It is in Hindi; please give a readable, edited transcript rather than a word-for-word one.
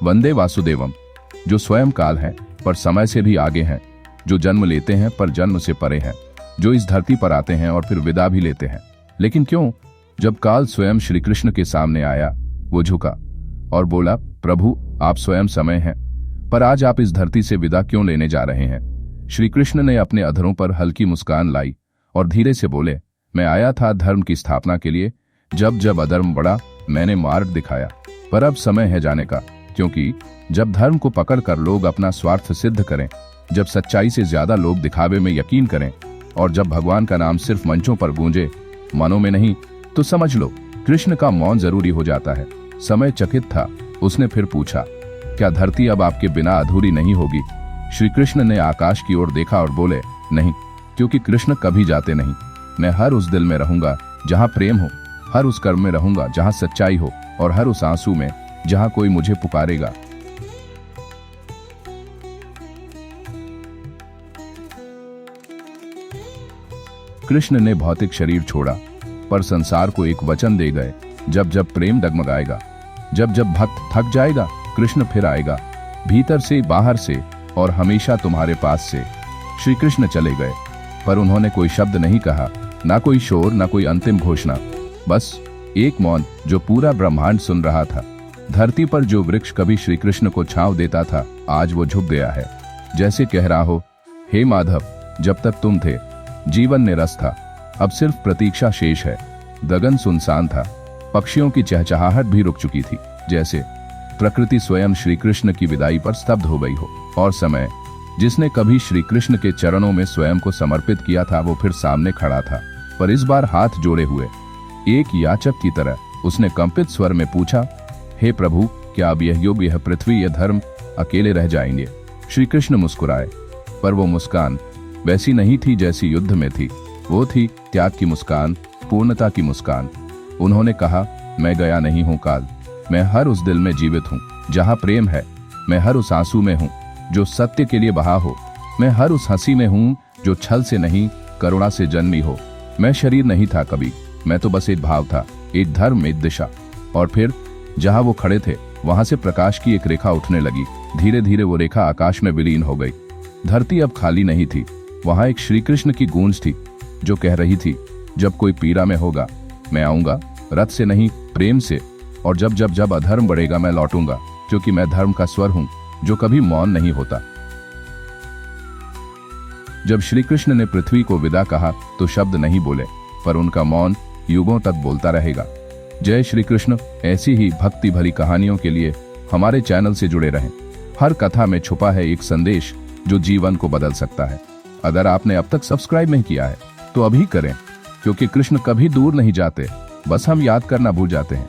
वंदे वासुदेवम, जो स्वयं काल है पर समय से भी आगे हैं, जो जन्म लेते हैं पर जन्म से परे हैं, जो इस धरती पर आते हैं और फिर विदा भी लेते हैं। लेकिन क्यों? जब काल स्वयं श्री कृष्ण के सामने आया, वो झुका और बोला, प्रभु आप स्वयं समय हैं, पर आज आप इस धरती से विदा क्यों लेने जा रहे हैं? श्री कृष्ण ने अपने अधरों पर हल्की मुस्कान लाई और धीरे से बोले, मैं आया था धर्म की स्थापना के लिए। जब जब अधर्म बढ़ा मैंने मार्ग दिखाया, पर अब समय है जाने का, क्योंकि जब धर्म को पकड़कर लोग अपना स्वार्थ सिद्ध करें, जब सच्चाई से ज्यादा लोग दिखावे में यकीन करें और जब भगवान का नाम सिर्फ मंचों पर गूंजे, मनों में नहीं, तो समझ लो कृष्ण का मौन जरूरी हो जाता है। समय चकित था। उसने फिर पूछा, क्या धरती अब आपके बिना अधूरी नहीं होगी? श्री कृष्ण ने आकाश की ओर देखा और बोले, नहीं, क्योंकि कृष्ण कभी जाते नहीं। मैं हर उस दिल में रहूंगा जहां प्रेम हो, हर उस कर्म में रहूंगा जहां सच्चाई हो, और हर उस आंसू में जहां कोई मुझे पुकारेगा। कृष्ण ने भौतिक शरीर छोड़ा, पर संसार को एक वचन दे गए, जब जब प्रेम डगमगाएगा, जब जब भक्त थक जाएगा, कृष्ण फिर आएगा, भीतर से बाहर से और हमेशा तुम्हारे पास से। श्री कृष्ण चले गए, पर उन्होंने कोई शब्द नहीं कहा, ना कोई शोर, ना कोई अंतिम घोषणा, बस एक मौन जो पूरा ब्रह्मांड सुन रहा था। धरती पर जो वृक्ष कभी श्री कृष्ण को छांव देता था, आज वो झुक गया है, जैसे कह रहा हो, हे माधव, जब तक तुम थे जीवन निरस था, अब सिर्फ प्रतीक्षा शेष है। गगन सुनसान था, पक्षियों की चहचहाहट भी रुक चुकी थी, जैसे प्रकृति स्वयं श्री कृष्ण की विदाई पर स्तब्ध हो गई हो। और समय, जिसने कभी श्री कृष्ण के चरणों में स्वयं को समर्पित किया था, वो फिर सामने खड़ा था, पर इस बार हाथ जोड़े हुए। एक याचक की तरह उसने कंपित स्वर में पूछा, हे प्रभु, क्या अब यह युग, यह पृथ्वी, यह धर्म अकेले रह जाएंगे? श्री कृष्ण मुस्कुराए, पर वो मुस्कान वैसी नहीं थी जैसी युद्ध में थी। वो थी त्याग की मुस्कान, पूर्णता की मुस्कान। उन्होंने कहा, मैं गया नहीं हूं काल, मैं हर उस दिल में जीवित हूं जहां प्रेम है, मैं हर उस आंसू में हूं जो सत्य के लिए बहा हो, मैं हर उस हंसी में हूं जो छल से नहीं करुणा से जन्मी हो। मैं शरीर नहीं था कभी, मैं तो बस एक भाव था, एक धर्म, एक दिशा। और फिर जहां वो खड़े थे वहां से प्रकाश की एक रेखा उठने लगी। धीरे धीरे वो रेखा आकाश में विलीन हो गई। धरती अब खाली नहीं थी, वहां एक श्री कृष्ण की गूंज थी जो कह रही थी, जब कोई पीड़ा में होगा मैं आऊंगा, रथ से नहीं प्रेम से, और जब जब जब अधर्म बढ़ेगा मैं लौटूंगा, क्योंकि मैं धर्म का स्वर हूं जो कभी मौन नहीं होता। जब श्री कृष्ण ने पृथ्वी को विदा कहा तो शब्द नहीं बोले, पर उनका मौन युगों तक बोलता रहेगा। जय श्री कृष्ण। ऐसी ही भक्ति भरी कहानियों के लिए हमारे चैनल से जुड़े रहें। हर कथा में छुपा है एक संदेश जो जीवन को बदल सकता है। अगर आपने अब तक सब्सक्राइब नहीं किया है तो अभी करें, क्योंकि कृष्ण कभी दूर नहीं जाते, बस हम याद करना भूल जाते हैं।